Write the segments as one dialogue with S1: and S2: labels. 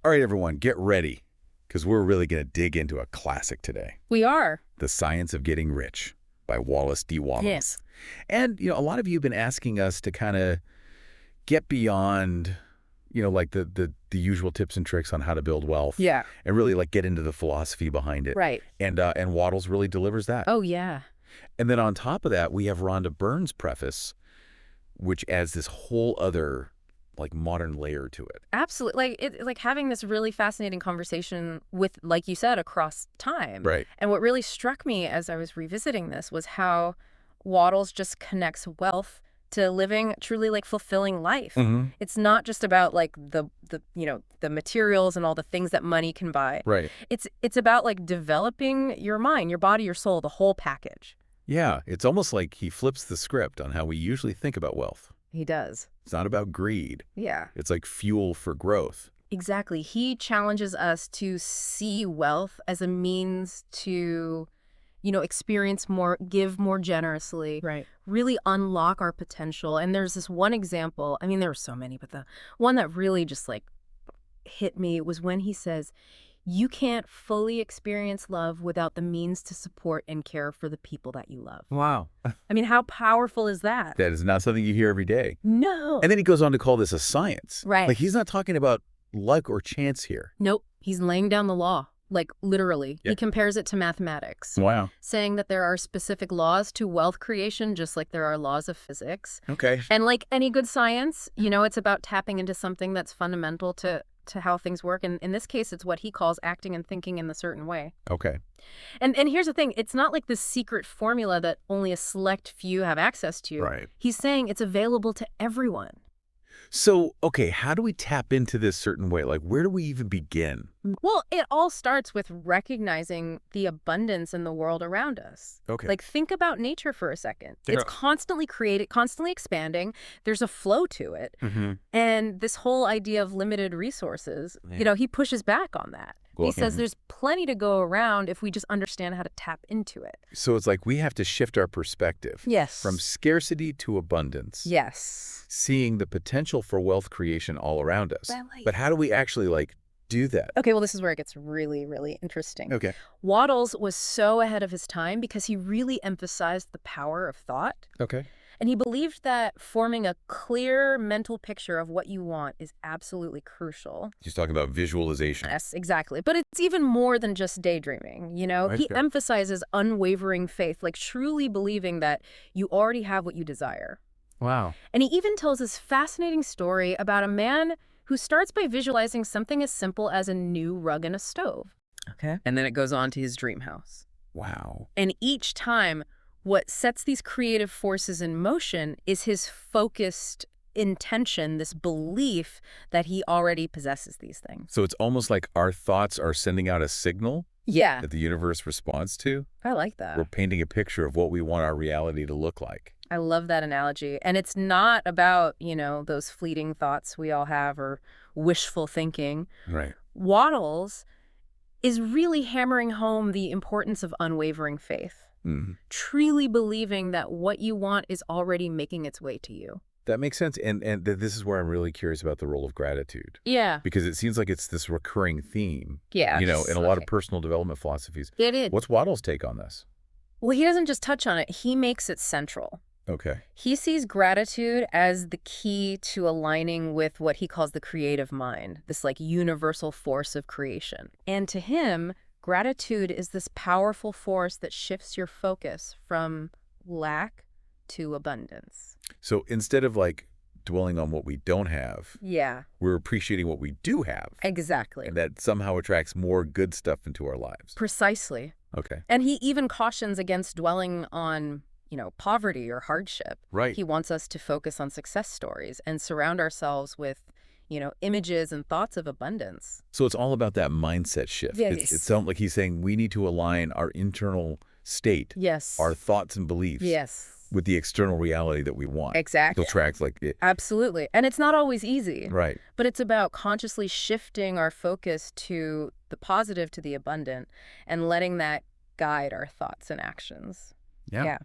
S1: All right, everyone, get ready, because we're really going to dig into a classic today.
S2: We are.
S1: The Science of Getting Rich by Wallace D. Wattles.
S2: Yes.
S1: And, a lot of you have been asking us to kind of get beyond, like the usual tips and tricks on how to build wealth.
S2: Yeah.
S1: And really, like, get into the philosophy behind it.
S2: Right.
S1: And Wattles really delivers that.
S2: Oh, yeah.
S1: And then on top of that, we have Rhonda Byrne's preface, which adds this whole other, like, modern layer to it.
S2: Absolutely. Like having this really fascinating conversation with, like you said, across time.
S1: Right.
S2: And what really struck me as I was revisiting this was how Wattles just connects wealth to living truly like fulfilling life.
S1: Mm-hmm.
S2: It's not just about like the materials and all the things that money can buy.
S1: Right.
S2: It's about like developing your mind, your body, your soul, the whole package.
S1: Yeah, it's almost like he flips the script on how we usually think about wealth.
S2: He does.
S1: It's not about greed.
S2: Yeah.
S1: It's like fuel for growth.
S2: Exactly. He challenges us to see wealth as a means to, experience more, give more generously,
S3: Right.
S2: really unlock our potential. And there's this one example, I mean, there were so many, but the one that really just like hit me was when he says, you can't fully experience love without the means to support and care for the people that you love.
S3: Wow.
S2: I mean, how powerful is that?
S1: That is not something you hear every day.
S2: No.
S1: And then he goes on to call this a science.
S2: Right.
S1: Like, he's not talking about luck or chance here.
S2: Nope. He's laying down the law, like literally.
S1: Yeah.
S2: He compares it to mathematics.
S1: Wow.
S2: Saying that there are specific laws to wealth creation, just like there are laws of physics.
S1: Okay.
S2: And like any good science, it's about tapping into something that's fundamental to how things work. And in this case, it's what he calls acting and thinking in a certain way.
S1: Okay.
S2: And here's the thing. It's not like this secret formula that only a select few have access to.
S1: Right.
S2: He's saying it's available to everyone.
S1: So, okay, how do we tap into this certain way? Like, where do we even begin?
S2: Well, it all starts with recognizing the abundance in the world around us.
S1: Okay.
S2: Like, think about nature for a second.
S1: Yeah.
S2: It's constantly created, constantly expanding. There's a flow to it.
S1: Mm-hmm.
S2: And this whole idea of limited resources,
S1: Yeah.
S2: he pushes back on that.
S1: Well,
S2: He says
S1: mhm.
S2: there's plenty to go around if we just understand how to tap into it.
S1: So it's like we have to shift our perspective
S2: Yes.
S1: from scarcity to abundance.
S2: Yes.
S1: Seeing the potential for wealth creation all around us.
S2: Right.
S1: But how do we actually, like, do that?
S2: Okay, well, this is where it gets really, really interesting.
S1: Okay.
S2: Wattles was so ahead of his time because he really emphasized the power of thought.
S1: Okay.
S2: And he believed that forming a clear mental picture of what you want is absolutely crucial.
S1: He's talking about visualization.
S2: Yes, exactly. But it's even more than just daydreaming,
S1: Right,
S2: He
S1: sure.
S2: emphasizes unwavering faith, like truly believing that you already have what you desire.
S3: Wow.
S2: And he even tells this fascinating story about a man who starts by visualizing something as simple as a new rug and a stove.
S3: Okay.
S2: And then it goes on to his dream house.
S1: Wow.
S2: And each time, what sets these creative forces in motion is his focused intention, this belief that he already possesses these things.
S1: So it's almost like our thoughts are sending out a signal
S2: Yeah,
S1: that the universe responds to.
S2: I like that.
S1: We're painting a picture of what we want our reality to look like.
S2: I love that analogy. And it's not about, those fleeting thoughts we all have or wishful thinking.
S1: Right.
S2: Wattles is really hammering home the importance of unwavering faith.
S1: Mm.
S2: Truly believing that what you want is already making its way to you.
S1: That makes sense. And this is where I'm really curious about the role of gratitude.
S2: Yeah.
S1: Because it seems like it's this recurring theme,
S2: Yeah.
S1: in a lot of personal development philosophies.
S2: It is.
S1: What's Wattles' take on this?
S2: Well, he doesn't just touch on it. He makes it central.
S1: Okay.
S2: He sees gratitude as the key to aligning with what he calls the creative mind, this like universal force of creation. And to him, gratitude is this powerful force that shifts your focus from lack to abundance.
S1: So instead of, like, dwelling on what we don't have,
S2: Yeah,
S1: we're appreciating what we do have.
S2: exactly.
S1: And that somehow attracts more good stuff into our lives.
S2: Precisely.
S1: Okay.
S2: And he even cautions against dwelling on, poverty or hardship.
S1: Right.
S2: He wants us to focus on success stories and surround ourselves with, images and thoughts of abundance.
S1: So it's all about that mindset shift.
S2: Yes.
S1: It sounds like he's saying we need to align our internal state,
S2: Yes.
S1: our thoughts and beliefs,
S2: Yes.
S1: with the external reality that we want.
S2: Exactly.
S1: So tracks like it.
S2: Absolutely. And it's not always easy,
S1: Right.
S2: but it's about consciously shifting our focus to the positive, to the abundant, and letting that guide our thoughts and actions.
S1: Yeah.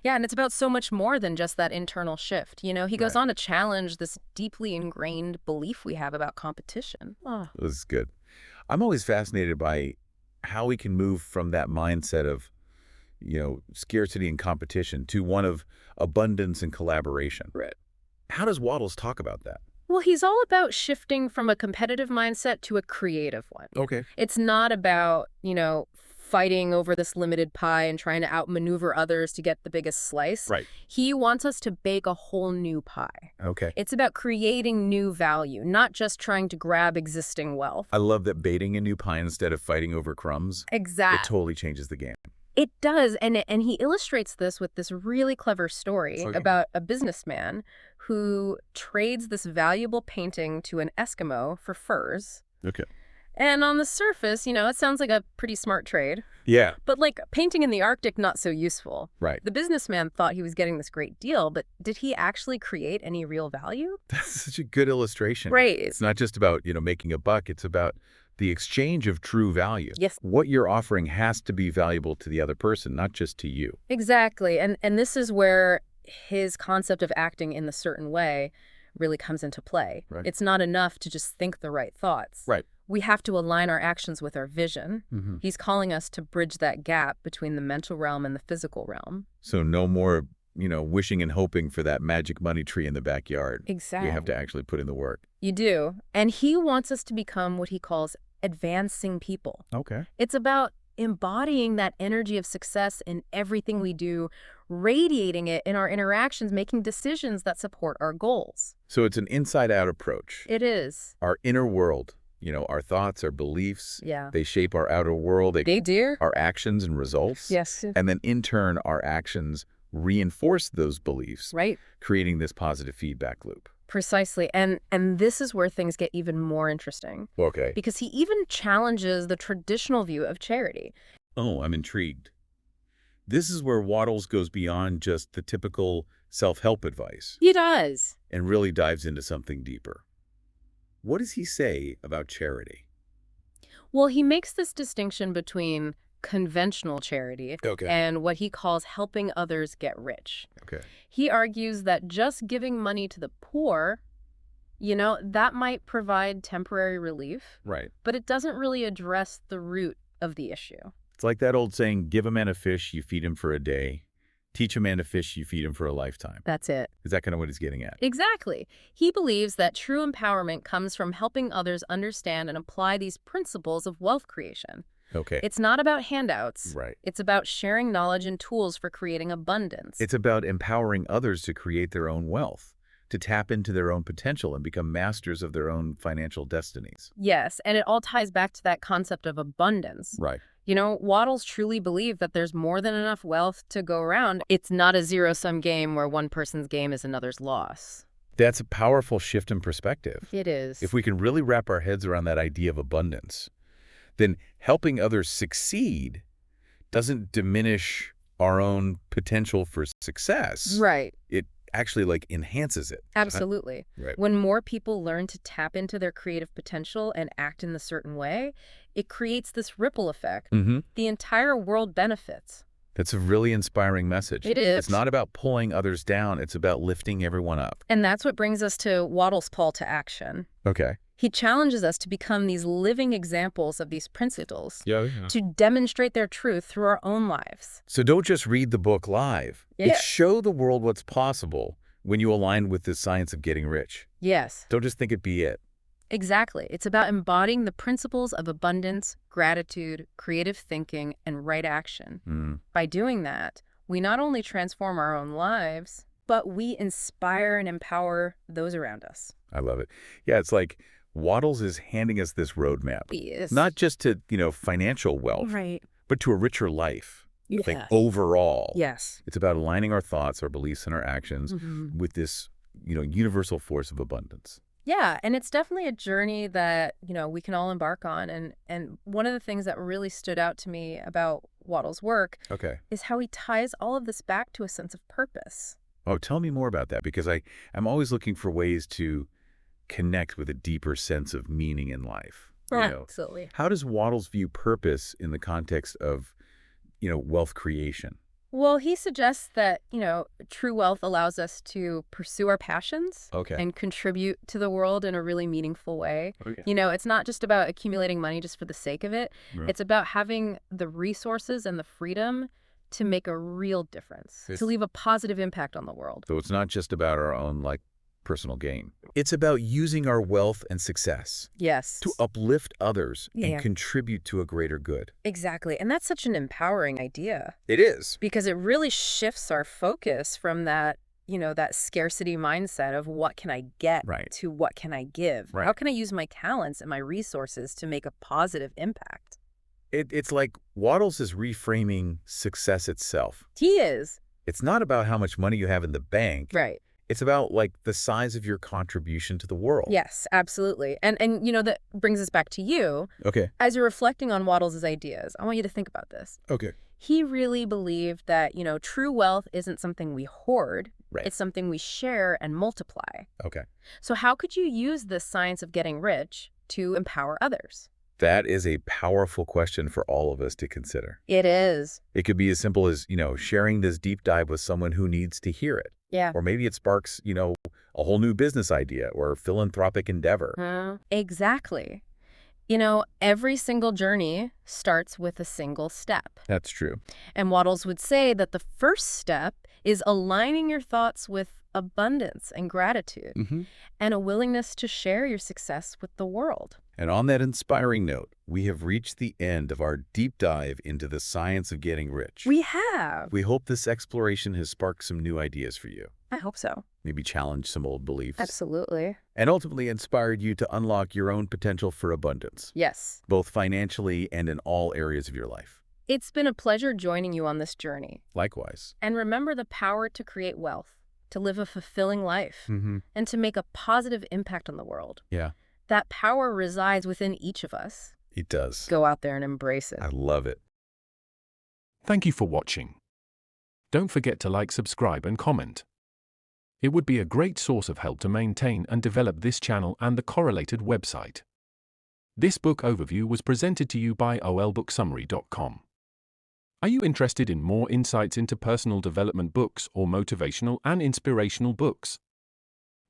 S2: Yeah, and it's about so much more than just that internal shift. He goes
S1: Right.
S2: on to challenge this deeply ingrained belief we have about competition. Oh,
S1: This is good. I'm always fascinated by how we can move from that mindset of, scarcity and competition to one of abundance and collaboration.
S2: right.
S1: How does Waddles talk about that?
S2: Well, he's all about shifting from a competitive mindset to a creative one.
S1: Okay.
S2: It's not about, fighting over this limited pie and trying to outmaneuver others to get the biggest slice.
S1: Right.
S2: He wants us to bake a whole new pie.
S1: Okay.
S2: It's about creating new value, not just trying to grab existing wealth.
S1: I love that baiting a new pie instead of fighting over crumbs. It
S2: Exactly.
S1: totally changes the game.
S2: It does, and he illustrates this with this really clever story
S1: Okay.
S2: about a businessman who trades this valuable painting to an Eskimo for furs.
S1: Okay.
S2: And on the surface, it sounds like a pretty smart trade.
S1: Yeah.
S2: But like painting in the Arctic, not so useful.
S1: Right.
S2: The businessman thought he was getting this great deal, but did he actually create any real value?
S1: That's such a good illustration.
S2: Right.
S1: It's not just about, making a buck. It's about the exchange of true value.
S2: Yes.
S1: What you're offering has to be valuable to the other person, not just to you.
S2: Exactly. And this is where his concept of acting in the certain way really comes into play.
S1: Right.
S2: It's not enough to just think the right thoughts.
S1: Right.
S2: We have to align our actions with our vision.
S1: Mm-hmm.
S2: He's calling us to bridge that gap between the mental realm and the physical realm.
S1: So no more, wishing and hoping for that magic money tree in the backyard.
S2: Exactly.
S1: You have to actually put in the work.
S2: You do. And he wants us to become what he calls advancing people.
S1: Okay.
S2: It's about embodying that energy of success in everything we do, radiating it in our interactions, making decisions that support our goals.
S1: So it's an inside-out approach.
S2: It is.
S1: Our inner world, our thoughts, our beliefs,
S2: Yeah.
S1: they shape our outer world,
S2: They do.
S1: our actions and results.
S2: Yes.
S1: And then in turn, our actions reinforce those beliefs,
S2: Right.
S1: creating this positive feedback loop.
S2: Precisely. And this is where things get even more interesting.
S1: Okay.
S2: Because he even challenges the traditional view of charity.
S1: Oh, I'm intrigued. This is where Waddles goes beyond just the typical self-help advice
S2: He does.
S1: and really dives into something deeper. What does he say about charity?
S2: Well, he makes this distinction between conventional charity
S1: Okay.
S2: and what he calls helping others get rich.
S1: Okay.
S2: He argues that just giving money to the poor, that might provide temporary relief,
S1: Right.
S2: but it doesn't really address the root of the issue.
S1: It's like that old saying, give a man a fish, you feed him for a day. Teach a man to fish, you feed him for a lifetime.
S2: That's it.
S1: Is that kind of what he's getting at?
S2: Exactly. He believes that true empowerment comes from helping others understand and apply these principles of wealth creation.
S1: Okay.
S2: It's not about handouts.
S1: Right.
S2: It's about sharing knowledge and tools for creating abundance.
S1: It's about empowering others to create their own wealth, to tap into their own potential and become masters of their own financial destinies.
S2: Yes, and it all ties back to that concept of abundance.
S1: Right.
S2: Waddles truly believe that there's more than enough wealth to go around. It's not a zero-sum game where one person's game is another's loss.
S1: That's a powerful shift in perspective.
S2: It is.
S1: If we can really wrap our heads around that idea of abundance, then helping others succeed doesn't diminish our own potential for success.
S2: Right.
S1: It actually enhances it.
S2: Absolutely.
S1: Right.
S2: When more people learn to tap into their creative potential and act in a certain way, it creates this ripple effect.
S1: Mm-hmm.
S2: The entire world benefits.
S1: That's a really inspiring message.
S2: It is.
S1: It's not about pulling others down. It's about lifting everyone up.
S2: And that's what brings us to Waddles' call to action.
S1: Okay.
S2: He challenges us to become these living examples of these principles,
S1: Yeah.
S2: to demonstrate their truth through our own lives.
S1: So don't just read the book live.
S2: Yeah.
S1: Show the world what's possible when you align with the science of getting rich.
S2: Yes,
S1: Don't just think it be it.
S2: exactly. It's about embodying the principles of abundance, gratitude, creative thinking, and right action.
S1: Mm.
S2: By doing that, we not only transform our own lives, but we inspire and empower those around us.
S1: I love it. Yeah, it's like Waddles is handing us this roadmap,
S2: Yes.
S1: not just to, financial wealth,
S2: right.
S1: but to a richer life.
S2: Yes.
S1: Like overall.
S2: Yes.
S1: It's about aligning our thoughts, our beliefs, and our actions
S2: Mhm.
S1: with this, universal force of abundance.
S2: Yeah, and it's definitely a journey that, we can all embark on. And one of the things that really stood out to me about Waddle's work
S1: Okay.
S2: is how he ties all of this back to a sense of purpose.
S1: Oh, tell me more about that, because I'm always looking for ways to connect with a deeper sense of meaning in life.
S2: Absolutely.
S1: How does Waddles view purpose in the context of, wealth creation?
S2: Well, he suggests that, true wealth allows us to pursue our passions
S1: Okay.
S2: and contribute to the world in a really meaningful way.
S1: Okay.
S2: It's not just about accumulating money just for the sake of it.
S1: Right.
S2: It's about having the resources and the freedom to make a real difference,
S1: It's-
S2: to leave a positive impact on the world.
S1: So it's not just about our own, personal gain. It's about using our wealth and success
S2: Yes.
S1: to uplift others
S2: Yeah.
S1: and contribute to a greater good.
S2: Exactly. And that's such an empowering idea
S1: It is.
S2: because it really shifts our focus from that, that scarcity mindset of what can I get
S1: Right.
S2: to what can I give?
S1: Right.
S2: How can I use my talents and my resources to make a positive impact?
S1: It's like Waddles is reframing success itself.
S2: He is.
S1: It's not about how much money you have in the bank.
S2: Right.
S1: It's about, the size of your contribution to the world.
S2: Yes, absolutely. And that brings us back to you.
S1: Okay.
S2: As you're reflecting on Waddles' ideas, I want you to think about this.
S1: Okay.
S2: He really believed that, true wealth isn't something we hoard.
S1: Right.
S2: It's something we share and multiply.
S1: Okay.
S2: So how could you use this science of getting rich to empower others?
S1: That is a powerful question for all of us to consider.
S2: It is.
S1: It could be as simple as, sharing this deep dive with someone who needs to hear it.
S2: Yeah.
S1: Or maybe it sparks, a whole new business idea or philanthropic endeavor.
S2: Exactly. Every single journey starts with a single step.
S1: That's true.
S2: And Waddles would say that the first step is aligning your thoughts with abundance and gratitude and a willingness to share your success with the world.
S1: And on that inspiring note, we have reached the end of our deep dive into the science of getting rich.
S2: We have.
S1: We hope this exploration has sparked some new ideas for you,
S2: I hope so.
S1: maybe challenged some old beliefs,
S2: Absolutely.
S1: and ultimately inspired you to unlock your own potential for abundance,
S2: Yes.
S1: both financially and in all areas of your life.
S2: It's been a pleasure joining you on this journey.
S1: Likewise.
S2: And remember the power to create wealth, to live a fulfilling life,
S1: Mm-hmm.
S2: and to make a positive impact on the world.
S1: Yeah,
S2: That power resides within each of us.
S1: it does.
S2: Go out there and embrace it.
S1: I love it.
S3: Thank you for watching. Don't forget to like, subscribe, and comment. It would be a great source of help to maintain and develop this channel and the correlated website. This book overview was presented to you by olbooksummary.com. Are you interested in more insights into personal development books or motivational and inspirational books?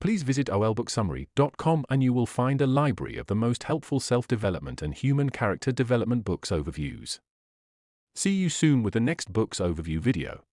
S3: Please visit olbooksummary.com and you will find a library of the most helpful self-development and human character development books overviews. See you soon with the next books overview video.